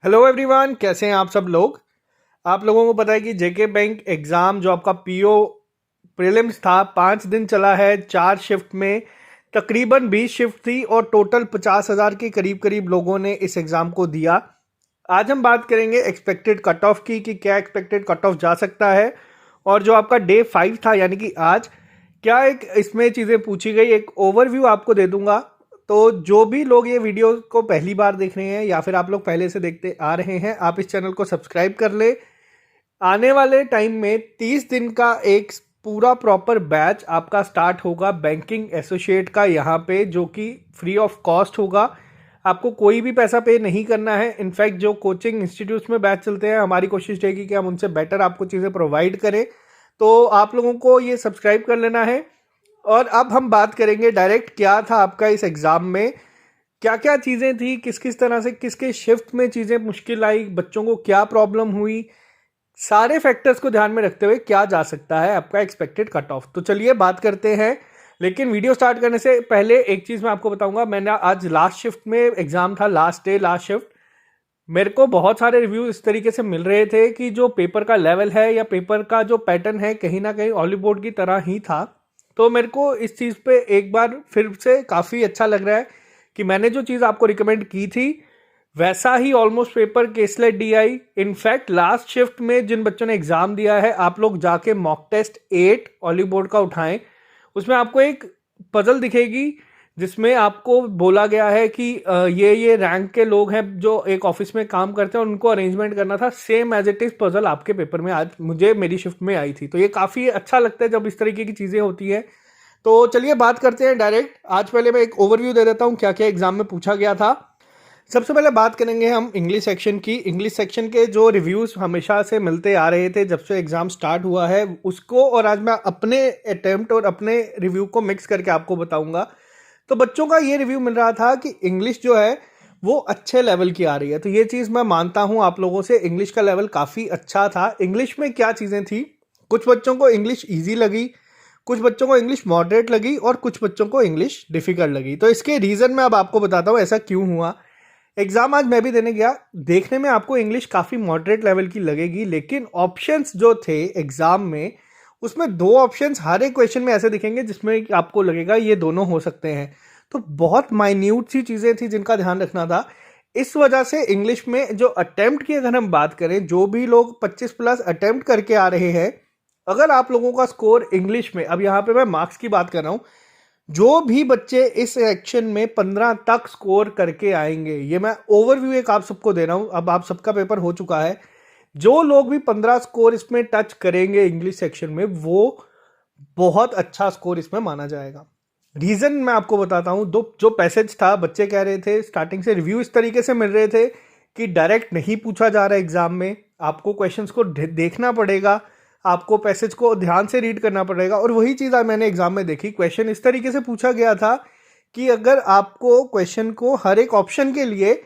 Hello everyone, कैसे हैं आप सब लोग। आप लोगों को पता है कि जेके बैंक एग्ज़ाम जो आपका पीओ प्रीलिम्स था 5 दिन चला है, 4 शिफ्ट में तकरीबन 20 शिफ्ट थी और टोटल 50,000 के करीब करीब लोगों ने इस एग्ज़ाम को दिया। आज हम बात करेंगे एक्सपेक्टेड कट ऑफ की कि क्या एक्सपेक्टेड कट ऑफ जा सकता है, और जो आपका डे 5 था यानी कि आज क्या एक इसमें चीज़ें पूछी गई, एक ओवरव्यू आपको दे दूंगा। तो जो भी लोग ये वीडियो को पहली बार देख रहे हैं या फिर आप लोग पहले से देखते आ रहे हैं, आप इस चैनल को सब्सक्राइब कर ले। आने वाले टाइम में 30 दिन का एक पूरा प्रॉपर बैच आपका स्टार्ट होगा बैंकिंग एसोसिएट का यहाँ पे, जो कि फ्री ऑफ कॉस्ट होगा। आपको कोई भी पैसा पे नहीं करना है। इनफैक्ट जो कोचिंग इंस्टीट्यूट्स में बैच चलते हैं, हमारी कोशिश रहेगी कि हम उनसे बेटर आपको चीज़ें प्रोवाइड करें। तो आप लोगों को ये सब्सक्राइब कर लेना है। और अब हम बात करेंगे डायरेक्ट क्या था आपका इस एग्ज़ाम में, क्या क्या चीज़ें थी, किस किस तरह से किसके शिफ्ट में चीज़ें मुश्किल आई, बच्चों को क्या प्रॉब्लम हुई, सारे फैक्टर्स को ध्यान में रखते हुए क्या जा सकता है आपका एक्सपेक्टेड कट ऑफ। तो चलिए बात करते हैं। लेकिन वीडियो स्टार्ट करने से पहले एक चीज़ मैं आपको बताऊंगा। मैंने आज लास्ट शिफ्ट में एग्ज़ाम था, लास्ट डे लास्ट शिफ्ट। मेरे को बहुत सारे रिव्यू इस तरीके से मिल रहे थे कि जो पेपर का लेवल है या पेपर का जो पैटर्न है कहीं ना कहीं ऑली बोर्ड की तरह ही था। तो मेरे को इस चीज़ पे एक बार फिर से काफ़ी अच्छा लग रहा है कि मैंने जो चीज़ आपको रिकमेंड की थी वैसा ही ऑलमोस्ट पेपर केसलेट डी आई। इनफैक्ट लास्ट शिफ्ट में जिन बच्चों ने एग्ज़ाम दिया है, आप लोग जाके मॉक टेस्ट 8 ऑली बोर्ड का उठाएं। उसमें आपको एक पजल दिखेगी जिसमें आपको बोला गया है कि ये रैंक के लोग हैं जो एक ऑफिस में काम करते हैं और उनको अरेंजमेंट करना था। Same as it is puzzle आपके पेपर में आज मुझे मेरी शिफ्ट में आई थी। तो ये काफ़ी अच्छा लगता है जब इस तरीके की चीज़ें होती हैं। तो चलिए बात करते हैं डायरेक्ट। आज पहले मैं एक ओवरव्यू दे देता हूँ क्या क्या एग्जाम में पूछा गया था। सबसे पहले बात करेंगे हम इंग्लिश सेक्शन की। इंग्लिश सेक्शन के जो रिव्यूज़ हमेशा से मिलते आ रहे थे जब से एग्ज़ाम स्टार्ट हुआ है उसको, और आज मैं अपने अटेम्प्ट और अपने रिव्यू को मिक्स करके आपको बताऊंगा। तो बच्चों का ये रिव्यू मिल रहा था कि इंग्लिश जो है वो अच्छे लेवल की आ रही है। तो ये चीज़ मैं मानता हूँ आप लोगों से, इंग्लिश का लेवल काफ़ी अच्छा था। इंग्लिश में क्या चीज़ें थी, कुछ बच्चों को इंग्लिश ईजी लगी, कुछ बच्चों को इंग्लिश मॉडरेट लगी और कुछ बच्चों को इंग्लिश डिफ़िकल्ट लगी। तो इसके रीज़न मैं अब आपको बताता हूँ ऐसा क्यों हुआ। एग्ज़ाम आज मैं भी देने गया, देखने में आपको इंग्लिश काफ़ी मॉडरेट लेवल की लगेगी, लेकिन ऑप्शंस जो थे एग्ज़ाम में उसमें 2 ऑप्शंस हर एक क्वेश्चन में ऐसे दिखेंगे जिसमें आपको लगेगा ये दोनों हो सकते हैं। तो बहुत माइन्यूट सी चीज़ें थी जिनका ध्यान रखना था। इस वजह से इंग्लिश में जो अटेम्प्ट की अगर हम बात करें, जो भी लोग 25+ अटेम्प्ट करके आ रहे हैं, अगर आप लोगों का स्कोर इंग्लिश में, अब यहाँ पे मैं मार्क्स की बात कर रहा हूँ, जो भी बच्चे इस सेक्शन में 15 तक स्कोर करके आएंगे, ये मैं ओवरव्यू एक आप सबको दे रहा हूँ, अब आप सबका पेपर हो चुका है, जो लोग भी 15 स्कोर इसमें टच करेंगे इंग्लिश सेक्शन में, वो बहुत अच्छा स्कोर इसमें माना जाएगा। रीज़न मैं आपको बताता हूँ। दो जो पैसेज था, बच्चे कह रहे थे स्टार्टिंग से, रिव्यू इस तरीके से मिल रहे थे कि डायरेक्ट नहीं पूछा जा रहा है एग्जाम में, आपको क्वेश्चंस को देखना पड़ेगा, आपको पैसेज को ध्यान से रीड करना पड़ेगा। और वही चीज़ आज मैंने एग्जाम में देखी। क्वेश्चन इस तरीके से पूछा गया था कि अगर आपको क्वेश्चन को हर एक ऑप्शन के लिए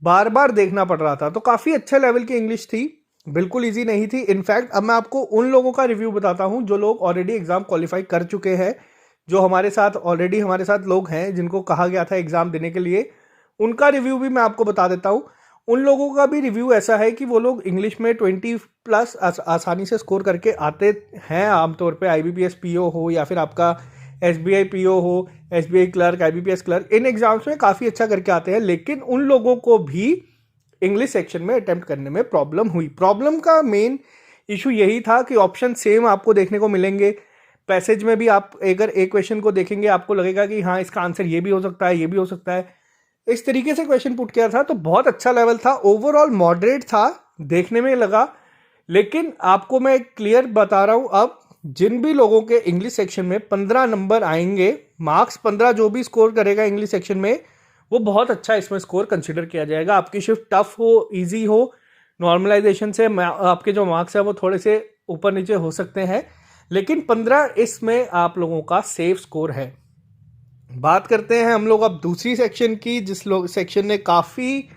बार बार देखना पड़ रहा था। तो काफ़ी अच्छे लेवल की इंग्लिश थी, बिल्कुल इजी नहीं थी। इनफैक्ट अब मैं आपको उन लोगों का रिव्यू बताता हूं जो लोग ऑलरेडी एग्जाम क्वालिफाई कर चुके हैं, जो हमारे साथ ऑलरेडी हमारे साथ लोग हैं जिनको कहा गया था एग्जाम देने के लिए, उनका रिव्यू भी मैं आपको बता देता हूं। उन लोगों का भी रिव्यू ऐसा है कि वो लोग इंग्लिश में 20+ आसानी से स्कोर करके आते हैं। आमतौर पे IBPS PO हो या फिर आपका SBI PO हो, SBI क्लर्क, IBPS क्लर्क, इन एग्जाम्स में काफ़ी अच्छा करके आते हैं। लेकिन उन लोगों को भी इंग्लिश सेक्शन में अटेम्प्ट करने में प्रॉब्लम हुई। प्रॉब्लम का मेन इशू यही था कि ऑप्शन सेम आपको देखने को मिलेंगे। पैसेज में भी आप अगर एक क्वेश्चन को देखेंगे आपको लगेगा कि हाँ इसका आंसर ये भी हो सकता है, ये भी हो सकता है। इस तरीके से क्वेश्चन पुट किया था। तो बहुत अच्छा लेवल था, ओवरऑल मॉडरेट था देखने में लगा। लेकिन आपको मैं क्लियर बता रहा हूं, अब जिन भी लोगों के इंग्लिश सेक्शन में 15 नंबर आएंगे, मार्क्स 15 जो भी स्कोर करेगा इंग्लिश सेक्शन में, वो बहुत अच्छा इसमें स्कोर कंसिडर किया जाएगा। आपकी शिफ्ट टफ हो, इजी हो, नॉर्मलाइजेशन से आपके जो मार्क्स है वो थोड़े से ऊपर नीचे हो सकते हैं, लेकिन 15 इसमें आप लोगों का सेफ स्कोर है। बात करते हैं हम लोग अब दूसरी सेक्शन की, जिस लोग सेक्शन ने काफ़ी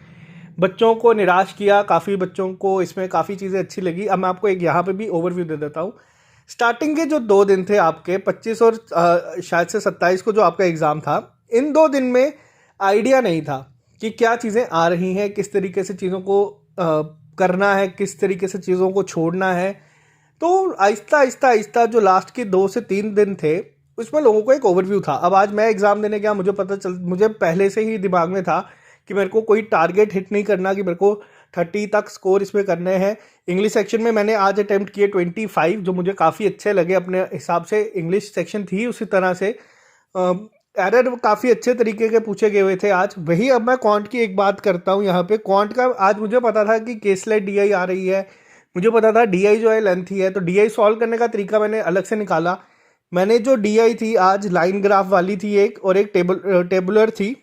बच्चों को निराश किया, काफ़ी बच्चों को इसमें काफ़ी चीज़ें अच्छी लगी। अब मैं आपको एक यहाँ पे भी ओवरव्यू दे देता हूँ। स्टार्टिंग के जो 2 दिन थे आपके 25 और शायद से 27 को जो आपका एग्ज़ाम था, इन 2 दिन में आइडिया नहीं था कि क्या चीज़ें आ रही हैं, किस तरीके से चीज़ों को करना है, किस तरीके से चीज़ों को छोड़ना है। तो आहिस्ता आहिस्ता आहिस्ता जो लास्ट के 2 से 3 दिन थे उसमें लोगों को एक ओवरव्यू था। अब आज मैं एग्ज़ाम देने गया, मुझे पहले से ही दिमाग में था कि मेरे को कोई टारगेट हिट नहीं करना, कि मेरे को 30 तक स्कोर इसमें करने हैं। इंग्लिश सेक्शन में मैंने आज अटेम्प्ट किए 25, जो मुझे काफ़ी अच्छे लगे अपने हिसाब से। इंग्लिश सेक्शन थी उसी तरह से, एरर काफ़ी अच्छे तरीके के पूछे गए हुए थे आज। वही अब मैं क्वांट की एक बात करता हूँ यहाँ पे। क्वांट का आज मुझे पता था कि केसलेट डीआई आ रही है, मुझे पता था डीआई जो है लेंथी है, तो डीआई सॉल्व करने का तरीका मैंने अलग से निकाला। मैंने जो डीआई थी आज लाइन ग्राफ वाली थी एक, और एक टेबुलर थी,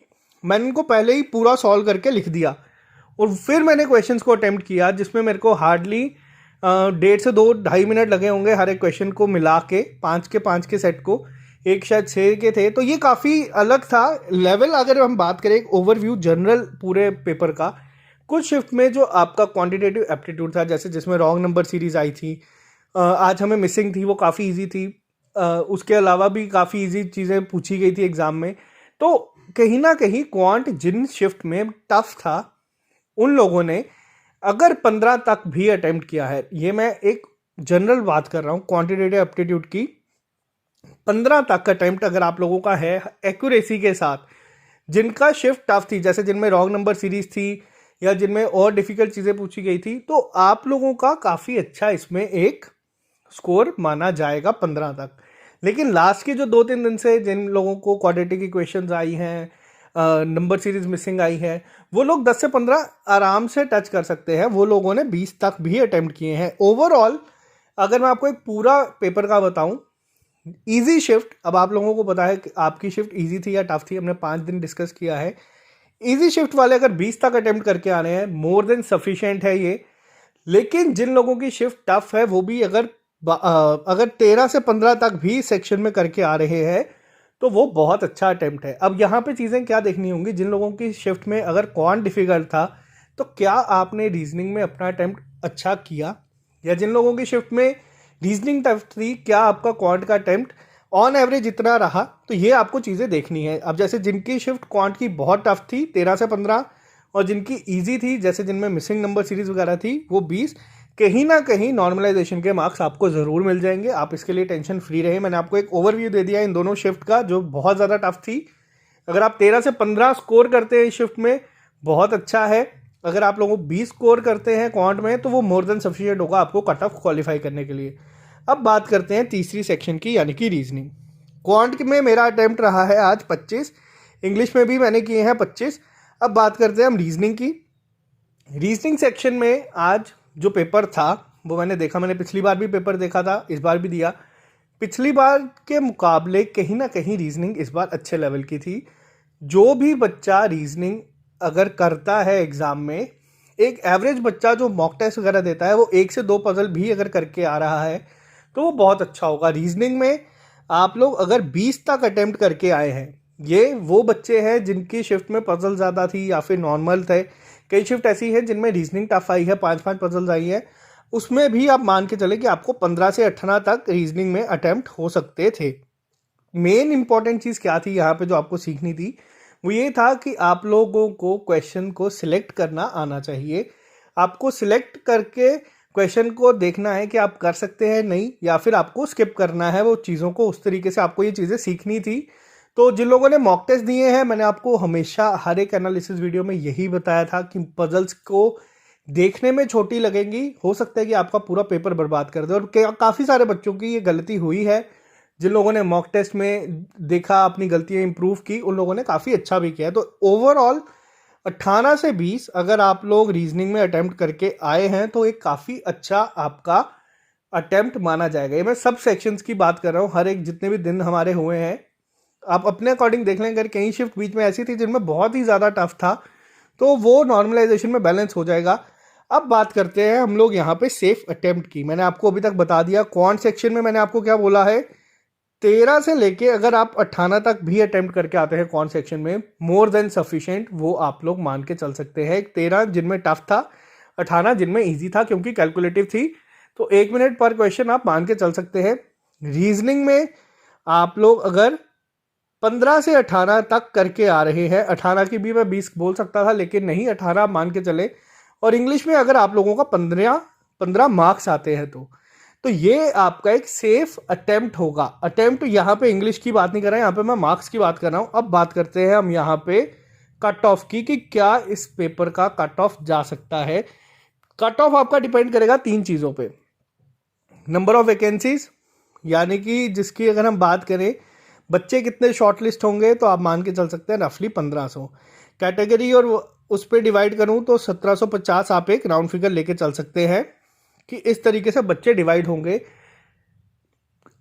मैंने इनको पहले ही पूरा सॉल्व करके लिख दिया और फिर मैंने क्वेश्चंस को अटेम्प्ट किया, जिसमें मेरे को हार्डली 1.5 से 2-2.5 मिनट लगे होंगे हर एक क्वेश्चन को मिला के, 5 के सेट को, एक शायद 6 के थे। तो ये काफ़ी अलग था लेवल। अगर हम बात करें एक ओवरव्यू जनरल पूरे पेपर का, कुछ शिफ्ट में जो आपका क्वांटिटेटिव एप्टीट्यूड था, जैसे जिसमें रॉन्ग नंबर सीरीज आई थी, आज हमें मिसिंग थी, वो काफ़ी इजी थी। उसके अलावा भी काफ़ी इजी चीज़ें पूछी गई थी एग्ज़ाम में। तो कहीं ना कहीं क्वांट जिन शिफ्ट में टफ था, उन लोगों ने अगर 15 तक भी अटेम्प्ट किया है, ये मैं एक जनरल बात कर रहा हूँ क्वांटिटेटिव एप्टीट्यूड की, 15 तक अटेम्प्ट अगर आप लोगों का है एक्यूरेसी के साथ, जिनका शिफ्ट टफ थी, जैसे जिनमें रॉन्ग नंबर सीरीज थी या जिनमें और डिफिकल्ट चीज़ें पूछी गई थी, तो आप लोगों का काफ़ी अच्छा इसमें एक स्कोर माना जाएगा 15 तक। लेकिन लास्ट के जो 2-3 दिन से जिन लोगों को क्वाड्रेटिक इक्वेशंस आई हैं, नंबर सीरीज मिसिंग आई है, वो लोग 10 से 15 आराम से टच कर सकते हैं। वो लोगों ने 20 तक भी अटेम्प्ट किए हैं। ओवरऑल अगर मैं आपको एक पूरा पेपर का बताऊं, इजी शिफ्ट, अब आप लोगों को पता है कि आपकी शिफ्ट इजी थी या टफ थी, हमने 5 दिन डिस्कस किया है। इजी शिफ्ट वाले अगर 20 तक अटेम्प्ट करके आ रहे हैं, मोर देन सफिशिएंट है ये। लेकिन जिन लोगों की शिफ्ट टफ है, वो भी अगर 13 से 15 तक भी सेक्शन में करके आ रहे हैं, तो वो बहुत अच्छा अटेम्प्ट है। अब यहाँ पे चीज़ें क्या देखनी होंगी, जिन लोगों की शिफ्ट में अगर क्वांट डिफिकल्ट था, तो क्या आपने रीजनिंग में अपना अटेम्प्ट अच्छा किया, या जिन लोगों की शिफ्ट में रीजनिंग टफ थी, क्या आपका क्वांट का अटेम्प्ट ऑन एवरेज इतना रहा। तो ये आपको चीज़ें देखनी है। अब जैसे जिनकी शिफ्ट क्वांट की बहुत टफ थी 13 से 15, और जिनकी ईजी थी, जैसे जिनमें मिसिंग नंबर सीरीज वगैरह थी, वो 20, कहीं ना कहीं नॉर्मलाइजेशन के मार्क्स आपको ज़रूर मिल जाएंगे। आप इसके लिए टेंशन फ्री रहे। मैंने आपको एक ओवरव्यू दे दिया इन दोनों शिफ्ट का, जो बहुत ज़्यादा टफ थी। अगर आप 13 से 15 स्कोर करते हैं इस शिफ्ट में, बहुत अच्छा है। अगर आप लोगों को 20 स्कोर करते हैं क्वांट में, तो वो मोर देन सफिशिएंट होगा आपको कट ऑफ क्वालिफाई करने के लिए। अब बात करते हैं तीसरी सेक्शन की, यानी कि रीजनिंग। क्वांट में मेरा अटेम्प्ट रहा है आज 25, इंग्लिश में भी मैंने किए हैं 25। अब बात करते हैं हम रीजनिंग की। रीजनिंग सेक्शन में आज जो पेपर था वो मैंने देखा, मैंने पिछली बार भी पेपर देखा था, इस बार भी दिया। पिछली बार के मुकाबले कहीं ना कहीं रीजनिंग इस बार अच्छे लेवल की थी। जो भी बच्चा रीजनिंग अगर करता है एग्ज़ाम में, एक एवरेज बच्चा जो मॉक टेस्ट वगैरह देता है, वो 1 से 2 पजल भी अगर करके आ रहा है, तो वो बहुत अच्छा होगा। रीजनिंग में आप लोग अगर 20 तक अटेम्प्ट करके आए हैं, ये वो बच्चे हैं जिनकी शिफ्ट में पजल ज़्यादा थी या फिर नॉर्मल थे। कई शिफ्ट ऐसी है जिनमें रीजनिंग टफ आई है, 5-5 पजल्स आई है, उसमें भी आप मान के चले कि आपको 15 से 18 तक रीजनिंग में अटेम्प्ट हो सकते थे। मेन इंपॉर्टेंट चीज़ क्या थी यहाँ पे जो आपको सीखनी थी, वो ये था कि आप लोगों को क्वेश्चन को सिलेक्ट करना आना चाहिए। आपको सिलेक्ट करके क्वेश्चन को देखना है कि आप कर सकते हैं नहीं, या फिर आपको स्किप करना है वो चीज़ों को। उस तरीके से आपको ये चीज़ें सीखनी थी। तो जिन लोगों ने मॉक टेस्ट दिए हैं, मैंने आपको हमेशा हर एक एनालिसिस वीडियो में यही बताया था कि पजल्स को देखने में छोटी लगेंगी, हो सकता है कि आपका पूरा पेपर बर्बाद कर दे। और काफ़ी सारे बच्चों की ये गलती हुई है। जिन लोगों ने मॉक टेस्ट में देखा, अपनी गलतियाँ इंप्रूव की, उन लोगों ने काफ़ी अच्छा भी किया। तो ओवरऑल 18 से 20 अगर आप लोग रीजनिंग में अटेम्प्ट करके आए हैं, तो एक काफ़ी अच्छा आपका अटेम्प्ट माना जाएगा। ये मैं सब सेक्शंस की बात कर रहा हूँ, हर एक जितने भी दिन हमारे हुए हैं, आप अपने अकॉर्डिंग देख लें। अगर कई शिफ्ट बीच में ऐसी थी जिनमें बहुत ही ज़्यादा टफ था, तो वो नॉर्मलाइजेशन में बैलेंस हो जाएगा। अब बात करते हैं हम लोग यहाँ पे सेफ अटेम्प्ट की। मैंने आपको अभी तक बता दिया क्वांट सेक्शन में मैंने आपको क्या बोला है, 13 से लेके अगर आप 18 तक भी अटेम्प्ट करके आते हैं क्वांट सेक्शन में, मोर देन सफिशिएंट, वो आप लोग मान के चल सकते हैं। 13 जिनमें टफ था, 18 जिनमें इजी था, क्योंकि कैलकुलेटिव थी, तो 1 मिनट पर क्वेश्चन आप मान के चल सकते हैं। रीजनिंग में आप लोग अगर 15 से 18 तक करके आ रहे हैं। 18 की भी मैं 20 बोल सकता था, लेकिन नहीं, 18 मान के चले। और इंग्लिश में अगर आप लोगों का 15 मार्क्स आते हैं तो ये आपका एक सेफ अटेम्प्ट होगा। अटेम्प्ट यहाँ पे इंग्लिश की बात नहीं कर रहे हैं, यहाँ पे मैं मार्क्स की बात कर रहा हूँ। अब बात करते हैं हम यहाँ पे कट ऑफ की, कि क्या इस पेपर का कट ऑफ जा सकता है। कट ऑफ आपका डिपेंड करेगा 3 चीज़ों पे। नंबर ऑफ वैकेंसीज, यानी कि जिसकी अगर हम बात करें बच्चे कितने शॉर्टलिस्ट होंगे, तो आप मान के चल सकते हैं रफली 1500। कैटेगरी और उस पर डिवाइड करूं तो 1750 आप एक राउंड फिगर लेके चल सकते हैं कि इस तरीके से बच्चे डिवाइड होंगे।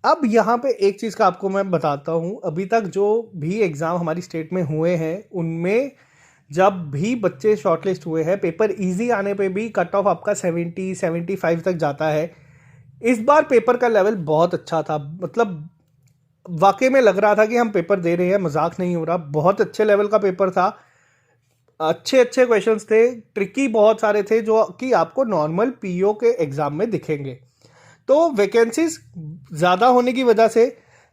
अब यहाँ पे एक चीज़ का आपको मैं बताता हूँ, अभी तक जो भी एग्ज़ाम हमारी स्टेट में हुए हैं उनमें जब भी बच्चे शॉर्टलिस्ट हुए हैं, पेपर इजी आने पे भी कट ऑफ आपका 70-75 तक जाता है। इस बार पेपर का लेवल बहुत अच्छा था, मतलब वाकई में लग रहा था कि हम पेपर दे रहे हैं, मजाक नहीं हो रहा। बहुत अच्छे लेवल का पेपर था, अच्छे अच्छे क्वेश्चंस थे, ट्रिकी बहुत सारे थे जो कि आपको नॉर्मल पीओ के एग्ज़ाम में दिखेंगे। तो वैकेंसीज ज़्यादा होने की वजह से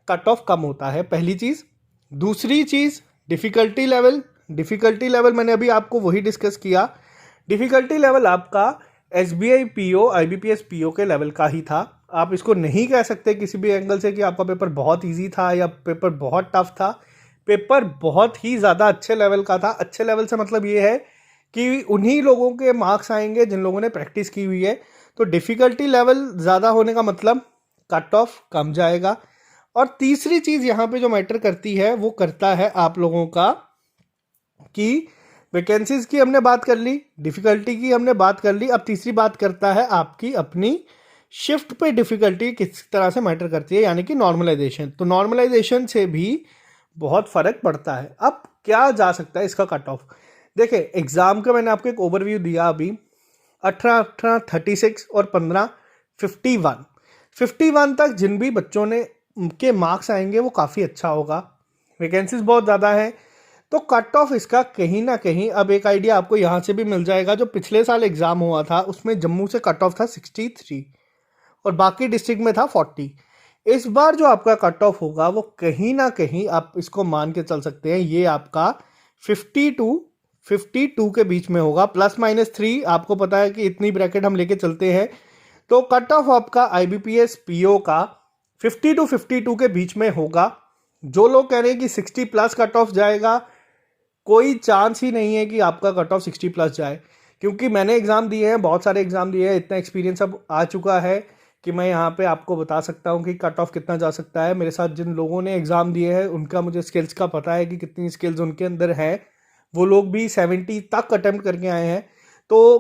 कट ऑफ कम होता है, पहली चीज़। दूसरी चीज़ डिफ़िकल्टी लेवल मैंने अभी आपको वही डिस्कस किया। डिफ़िकल्टी लेवल आपका एसबीआई पीओ, आईबीपीएस पीओ के लेवल का ही था। आप इसको नहीं कह सकते किसी भी एंगल से कि आपका पेपर बहुत इजी था या पेपर बहुत टफ था। पेपर बहुत ही ज़्यादा अच्छे लेवल का था। अच्छे लेवल से मतलब ये है कि उन्हीं लोगों के मार्क्स आएंगे जिन लोगों ने प्रैक्टिस की हुई है। तो डिफ़िकल्टी लेवल ज़्यादा होने का मतलब कट ऑफ कम जाएगा। और तीसरी चीज़ यहाँ पे जो मैटर करती है वो करता है आप लोगों का कि वैकेंसीज की हमने बात कर ली, डिफ़िकल्टी की हमने बात कर ली, अब तीसरी बात करता है आपकी अपनी शिफ्ट पे डिफ़िकल्टी किस तरह से मैटर करती है, यानी कि नॉर्मलाइजेशन। तो नॉर्मलाइजेशन से भी बहुत फ़र्क पड़ता है। अब क्या जा सकता है इसका कट ऑफ। देखिए एग्ज़ाम का मैंने आपको एक ओवरव्यू दिया अभी। 18 36 और 15 51 तक जिन भी बच्चों ने के मार्क्स आएंगे वो काफ़ी अच्छा होगा। वैकेंसीज बहुत ज़्यादा है तो कट ऑफ इसका कहीं ना कहीं, अब एक आइडिया आपको यहाँ से भी मिल जाएगा। जो पिछले साल एग्ज़ाम हुआ था उसमें जम्मू से कट ऑफ था 63 और बाकी डिस्ट्रिक्ट में था 40। इस बार जो आपका कट ऑफ होगा वो कहीं ना कहीं आप इसको मान के चल सकते हैं, ये आपका 52 के बीच में होगा, ±3। आपको पता है कि इतनी ब्रैकेट हम लेके चलते हैं। तो कट ऑफ आपका आईबीपीएस पीओ का 52 के बीच में होगा। जो लोग कह रहे हैं कि 60+ कट ऑफ जाएगा, कोई चांस ही नहीं है कि आपका कट ऑफ 60+ जाए, क्योंकि मैंने एग्ज़ाम दिए हैं, बहुत सारे एग्ज़ाम दिए हैं, इतना एक्सपीरियंस अब आ चुका है कि मैं यहाँ पे आपको बता सकता हूँ कि कट ऑफ कितना जा सकता है। मेरे साथ जिन लोगों ने एग्ज़ाम दिए हैं उनका मुझे स्किल्स का पता है कि कितनी स्किल्स उनके अंदर है। वो लोग भी 70 तक अटेम्प्ट करके आए हैं। तो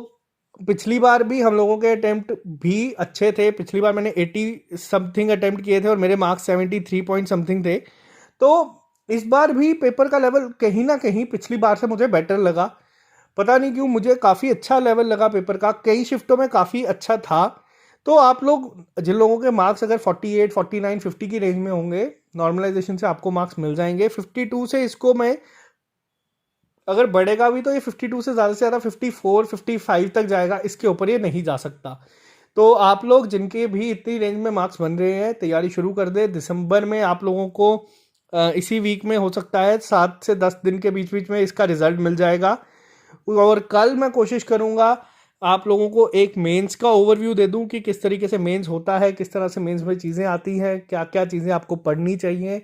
पिछली बार भी हम लोगों के अटेम्प्ट भी अच्छे थे। पिछली बार मैंने 80 समथिंग अटेम्प्ट किए थे और मेरे मार्क्स 73 पॉइंट समथिंग थे। तो इस बार भी पेपर का लेवल कहीं ना कहीं पिछली बार से मुझे बेटर लगा। पता नहीं क्यों मुझे काफ़ी अच्छा लेवल लगा पेपर का, कई शिफ्टों में काफ़ी अच्छा था। तो आप लोग जिन लोगों के मार्क्स अगर 48, 49, 50 की रेंज में होंगे, नॉर्मलाइजेशन से आपको मार्क्स मिल जाएंगे। 52 से इसको मैं अगर बढ़ेगा भी तो ये 52 से ज़्यादा 54, 55 तक जाएगा, इसके ऊपर ये नहीं जा सकता। तो आप लोग जिनके भी इतनी रेंज में मार्क्स बन रहे हैं तैयारी शुरू कर दे। दिसंबर में आप लोगों को इसी वीक में हो सकता है 7 से 10 दिन के बीच में इसका रिजल्ट मिल जाएगा। और कल मैं कोशिश करूँगा आप लोगों को एक मेंस का ओवरव्यू दे दूं कि किस तरीके से मेंस होता है, किस तरह से मेंस में चीज़ें आती हैं, क्या क्या चीज़ें आपको पढ़नी चाहिए,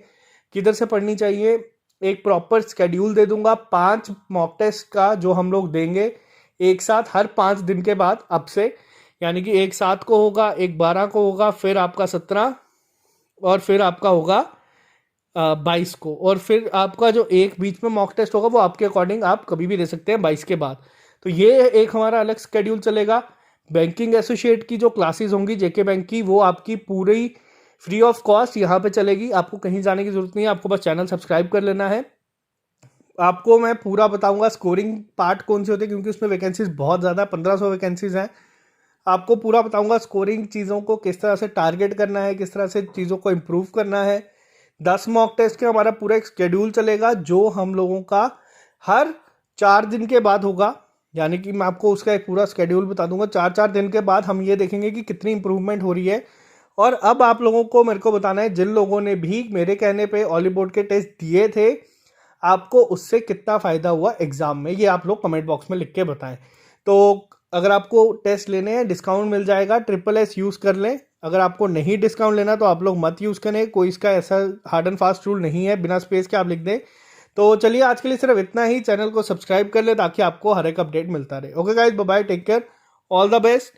किधर से पढ़नी चाहिए। एक प्रॉपर स्केड्यूल दे दूंगा 5 मॉक टेस्ट का जो हम लोग देंगे एक साथ हर 5 दिन के बाद अब से, यानी कि एक 7 को होगा, एक 12 को होगा, फिर आपका 17 और फिर आपका होगा 22 को, और फिर आपका जो एक बीच में मॉक टेस्ट होगा वो आपके अकॉर्डिंग आप कभी भी दे सकते हैं 22 के बाद। तो ये एक हमारा अलग स्केड्यूल चलेगा। बैंकिंग एसोसिएट की जो क्लासेस होंगी जेके बैंक की, वो आपकी पूरी फ्री ऑफ कॉस्ट यहाँ पे चलेगी। आपको कहीं जाने की जरूरत नहीं है, आपको बस चैनल सब्सक्राइब कर लेना है। आपको मैं पूरा बताऊंगा स्कोरिंग पार्ट कौन से होते हैं, क्योंकि उसमें वैकेंसीज बहुत ज़्यादा 1500 वैकेंसीज हैं। आपको पूरा बताऊंगा स्कोरिंग चीज़ों को किस तरह से टारगेट करना है, किस तरह से चीज़ों को इम्प्रूव करना है। 10 मॉक टेस्ट का हमारा पूरा एक स्केड्यूल चलेगा जो हम लोगों का हर 4 दिन के बाद होगा, यानी कि मैं आपको उसका एक पूरा स्केड्यूल बता दूंगा। 4 दिन के बाद हम ये देखेंगे कि कितनी इंप्रूवमेंट हो रही है और अब आप लोगों को मेरे को बताना है, जिन लोगों ने भी मेरे कहने पे ऑली बोर्ड के टेस्ट दिए थे, आपको उससे कितना फ़ायदा हुआ एग्ज़ाम में, ये आप लोग कमेंट बॉक्स में लिख के बताएं। तो अगर आपको टेस्ट लेने हैं, डिस्काउंट मिल जाएगा, SSS यूज़ कर लें। अगर आपको नहीं डिस्काउंट लेना तो आप लोग मत यूज़ करें, कोई इसका ऐसा हार्ड एंड फास्ट रूल नहीं है, बिना स्पेस के आप लिख दें। तो चलिए आज के लिए सिर्फ इतना ही। चैनल को सब्सक्राइब कर ले ताकि आपको हर एक अपडेट मिलता रहे। Okay guys, bye bye, take care, all the best.